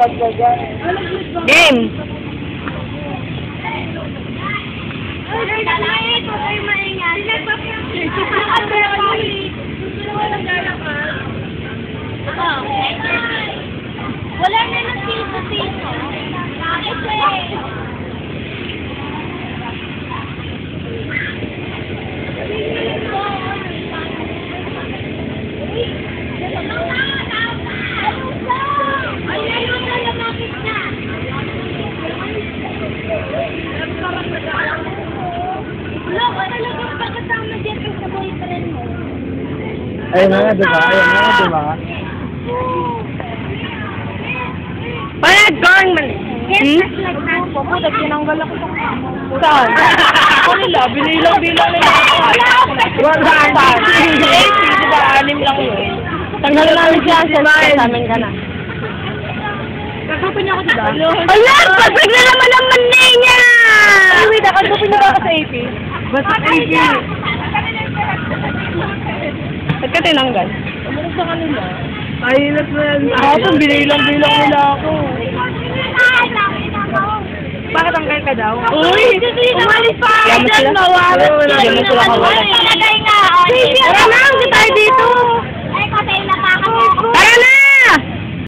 Game! Wala na ng tito-tito. Ayun na nga, diba? Ayun na nga, diba? Parang gawin man. Pupo, nagtinanggal ako sa Saan? Ako nila, binilang nila. Wala pa. Diba, 6 lang yun. Tanggal namin siya, sa amin ka na. Kagupin niya ako, diba? Ala! Pagpag na naman ang mani niya! Ay, wait, kagupin niya ako sa AP. Basta AP. Ba't ka tinanggal? Ano sa kanila? Ay, nasaan. Ako, binilang nila ako. Bakit tanggal ka daw? Uy! Umalis pa! Yaman sila. Mawala. Yaman sila kawala. Nalagay nga. Tara na, hindi tayo dito!